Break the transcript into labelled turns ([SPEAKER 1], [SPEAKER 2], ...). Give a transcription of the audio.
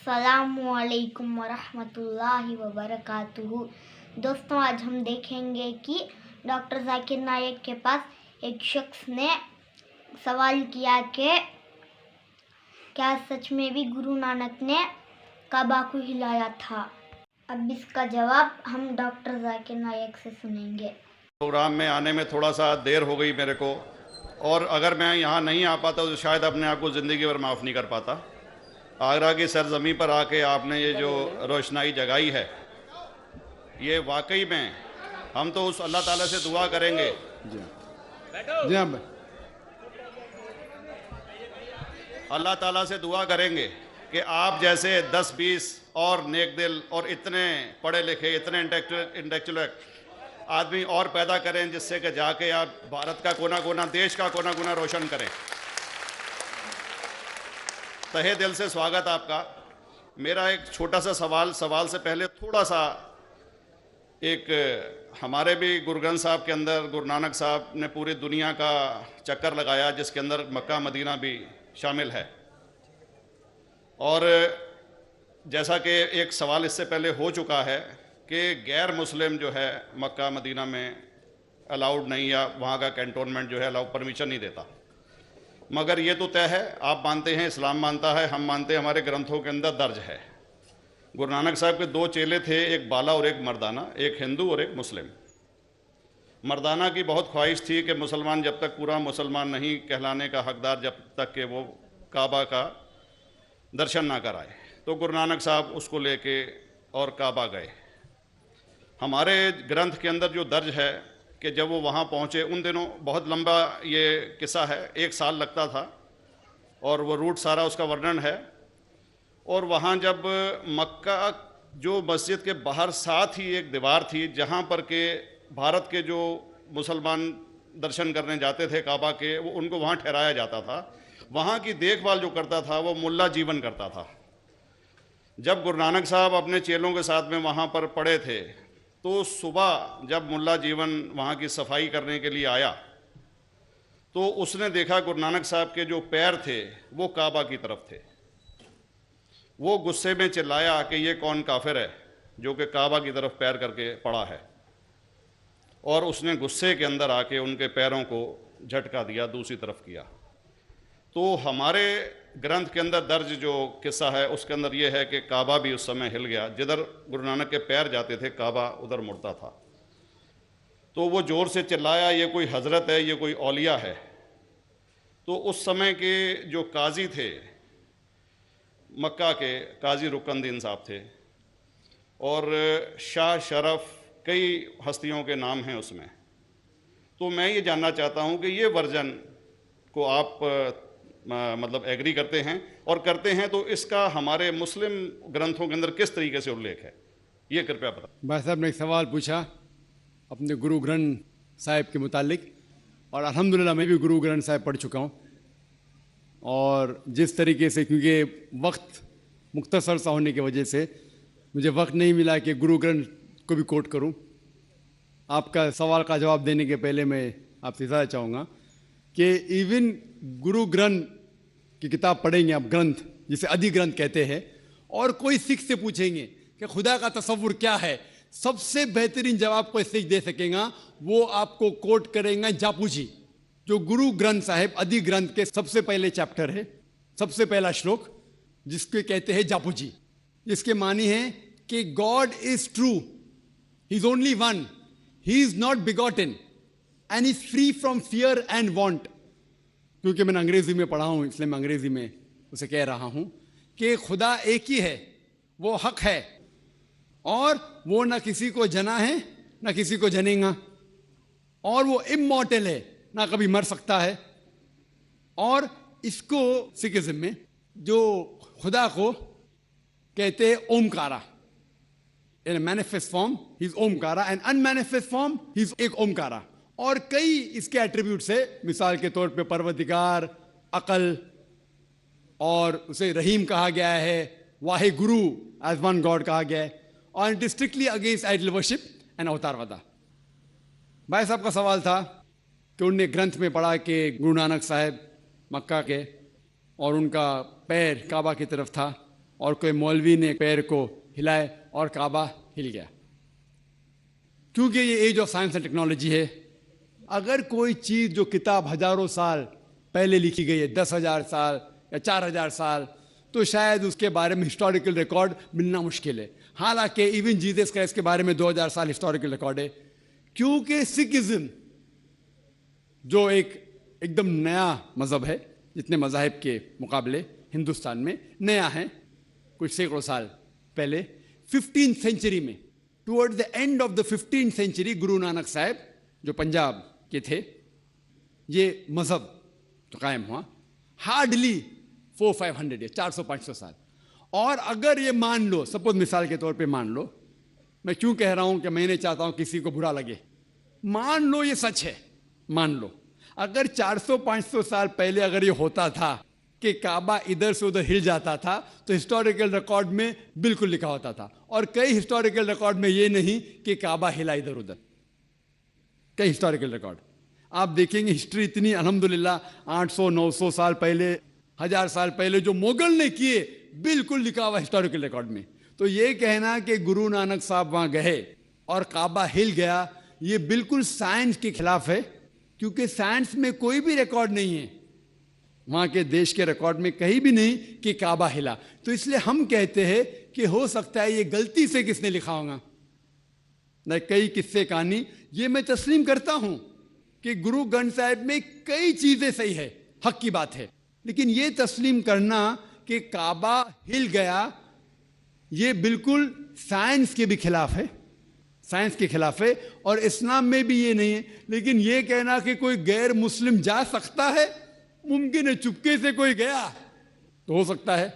[SPEAKER 1] अस्सलामुअलैकुम वरहमतुल्लाहि वबरकातुहू। दोस्तों, आज हम देखेंगे कि डॉक्टर जाकिर नायक के पास एक शख्स ने सवाल किया कि क्या सच में भी गुरु नानक ने काबा को हिलाया था। अब इसका जवाब हम डॉक्टर जाकिर नायक से सुनेंगे।
[SPEAKER 2] प्रोग्राम में आने में थोड़ा सा देर हो गई मेरे को, और अगर मैं यहाँ नहीं आ पाता तो शायद अपने आप को ज़िंदगी भर माफ़ नहीं कर पाता। आगरा की सरजमी पर आके आपने ये जो रोशनाई जगाई है, ये वाकई में हम तो उस अल्लाह ताला से दुआ करेंगे। अल्लाह ताला से दुआ करेंगे कि आप जैसे 10-20 और नेक दिल और इतने पढ़े लिखे, इतने इंटेलेक्चुअल आदमी और पैदा करें, जिससे कि जाके आप भारत का कोना कोना, देश का कोना कोना रोशन करें। तहे दिल से स्वागत आपका। मेरा एक छोटा सा सवाल से पहले थोड़ा सा, एक हमारे भी गुरु ग्रंथ साहब के अंदर गुरु नानक साहब ने पूरी दुनिया का चक्कर लगाया, जिसके अंदर मक्का मदीना भी शामिल है। और जैसा कि एक सवाल इससे पहले हो चुका है कि गैर मुस्लिम जो है मक्का मदीना में अलाउड नहीं, या वहाँ का कैंटोनमेंट जो है अलाउ परमिशन नहीं देता। मगर ये तो तय है, आप मानते हैं, इस्लाम मानता है, हम मानते हैं, हमारे ग्रंथों के अंदर दर्ज है। गुरु नानक साहब के 2 चेले थे, एक बाला और एक मर्दाना, एक हिंदू और एक मुस्लिम। मर्दाना की बहुत ख्वाहिश थी कि मुसलमान जब तक पूरा मुसलमान नहीं कहलाने का हकदार, जब तक कि वो काबा का दर्शन ना कराए, तो गुरु नानक साहब उसको लेके और काबा गए। हमारे ग्रंथ के अंदर जो दर्ज है कि जब वो वहाँ पहुँचे, उन दिनों बहुत लंबा ये किस्सा है, 1 साल लगता था, और वो रूट सारा उसका वर्णन है। और वहाँ जब मक्का जो मस्जिद के बाहर साथ ही एक दीवार थी, जहाँ पर के भारत के जो मुसलमान दर्शन करने जाते थे काबा के, वो उनको वहाँ ठहराया जाता था। वहाँ की देखभाल जो करता था वो मुल्ला जीवन करता था। जब गुरु नानक साहब अपने चेलों के साथ में वहाँ पर पड़े थे, तो सुबह जब मुल्ला जीवन वहाँ की सफाई करने के लिए आया, तो उसने देखा गुरु नानक साहब के जो पैर थे वो काबा की तरफ थे। वो गुस्से में चिल्लाया कि ये कौन काफिर है जो कि काबा की तरफ पैर करके पड़ा है, और उसने गुस्से के अंदर आके उनके पैरों को झटका दिया, दूसरी तरफ किया। तो हमारे ग्रंथ के अंदर दर्ज जो किस्सा है उसके अंदर ये है कि काबा भी उस समय हिल गया। जिधर गुरु नानक के पैर जाते थे काबा उधर मुड़ता था। तो वो ज़ोर से चिल्लाया, ये कोई हज़रत है, ये कोई औलिया है। तो उस समय के जो काजी थे मक्का के, काजी रुकनुद्दीन साहब थे, और शाह शरफ, कई हस्तियों के नाम हैं उसमें। तो मैं ये जानना चाहता हूँ कि ये वर्जन को आप मतलब एग्री करते हैं, और करते हैं तो इसका हमारे मुस्लिम ग्रंथों के अंदर किस तरीके से उल्लेख है, ये कृपया बताएं।
[SPEAKER 3] भाई साहब ने एक सवाल पूछा अपने गुरु ग्रंथ साहिब के मुतालिक, और अल्हम्दुलिल्लाह मैं भी गुरु ग्रंथ साहिब पढ़ चुका हूँ। और जिस तरीके से, क्योंकि वक्त मुख्तसर सा होने की वजह से मुझे वक्त नहीं मिला कि गुरु ग्रंथ को भी कोट करूँ। आपका सवाल का जवाब देने के पहले मैं आपसे ज़्यादा चाहूँगा कि इवन गुरु ग्रंथ की किताब पढ़ेंगे आप, ग्रंथ जिसे अधिग्रंथ कहते हैं, और कोई सिख से पूछेंगे कि खुदा का तसव्वुर क्या है, सबसे बेहतरीन जवाब कोई सिख दे सकेगा, वो आपको कोट करेंगे जापू जी, जो गुरु ग्रंथ साहिब अधिग्रंथ के सबसे पहले चैप्टर है, सबसे पहला श्लोक, जिसके कहते हैं जापू जी। इसके मानी है कि God is true, he is only one, he is not begotten and is free from fear and want. क्योंकि मैंने अंग्रेजी में पढ़ा हूँ, इसलिए मैं अंग्रेजी में उसे कह रहा हूँ कि खुदा एक ही है, वो हक है, और वो ना किसी को जना है ना किसी को जनेगा, और वो इमॉर्टल है, ना कभी मर सकता है। और इसको सिखिज्म में जो खुदा को कहते हैं Omkara, in manifest form he is Omkara, and unmanifest form he is एक ओमकारा। और कई इसके एट्रीब्यूट्स है, मिसाल के तौर पे परवरदिगार, अकल, और उसे रहीम कहा गया है, Wahe Guru as one God कहा गया है, और it is strictly against idol worship and अवतारवादा। भाई साहब का सवाल था कि उनने ग्रंथ में पढ़ा कि गुरु नानक साहब मक्का के, और उनका पैर काबा की तरफ था, और कोई मौलवी ने पैर को हिलाए और काबा हिल गया। क्योंकि ये age of science and technology है, अगर कोई चीज़ जो किताब हजारों साल पहले लिखी गई है, 10,000 साल या 4,000 साल, तो शायद उसके बारे में हिस्टोरिकल रिकॉर्ड मिलना मुश्किल है। हालांकि इवन जीसस क्राइस्ट के बारे में 2000 साल हिस्टोरिकल रिकॉर्ड है, क्योंकि सिखिज्म जो एकदम नया मज़हब है, जितने मज़ाहिब के मुकाबले हिंदुस्तान में नया है, कुछ सैकड़ों साल पहले 15th सेंचुरी में, towards the end of the 15th century, Guru Nanak साहब जो पंजाब के थे, ये मज़हब तो कायम हुआ। हार्डली 400-500 ईयर, 400-500 साल। और अगर ये मान लो, सपोज मिसाल के तौर पे मान लो, मैं क्यों कह रहा हूं कि मैं नहीं चाहता हूं किसी को बुरा लगे, मान लो ये सच है, मान लो अगर 400-500 साल पहले अगर ये होता था कि काबा इधर से उधर हिल जाता था, तो हिस्टोरिकल रिकॉर्ड में बिल्कुल लिखा होता था। और कई हिस्टोरिकल रिकॉर्ड में ये नहीं कि काबा हिला इधर उधर, कई हिस्टोरिकल रिकॉर्ड आप देखेंगे। हिस्ट्री इतनी अल्हम्दुलिल्लाह 800-900 साल पहले, 1000 साल पहले जो मुगल ने किए, बिल्कुल लिखा हुआ हिस्टोरिकल रिकॉर्ड में। तो ये कहना कि गुरु नानक साहब वहां गए और काबा हिल गया, ये बिल्कुल साइंस के खिलाफ है, क्योंकि साइंस में कोई भी रिकॉर्ड नहीं है, वहां के देश के रिकॉर्ड में कहीं भी नहीं कि काबा हिला। तो इसलिए हम कहते हैं कि हो सकता है ये गलती से किसने लिखा होगा। न कई किस्से कहानी ये मैं तस्लीम करता हूं कि गुरु ग्रंथ साहिब में कई चीजें सही है, हक की बात है, लेकिन ये तस्लीम करना कि काबा हिल गया, ये बिल्कुल साइंस के भी खिलाफ है, साइंस के खिलाफ है। और इस्लाम में भी ये नहीं है। लेकिन ये कहना कि कोई गैर मुस्लिम जा सकता है, मुमकिन है, चुपके से कोई गया तो हो सकता है,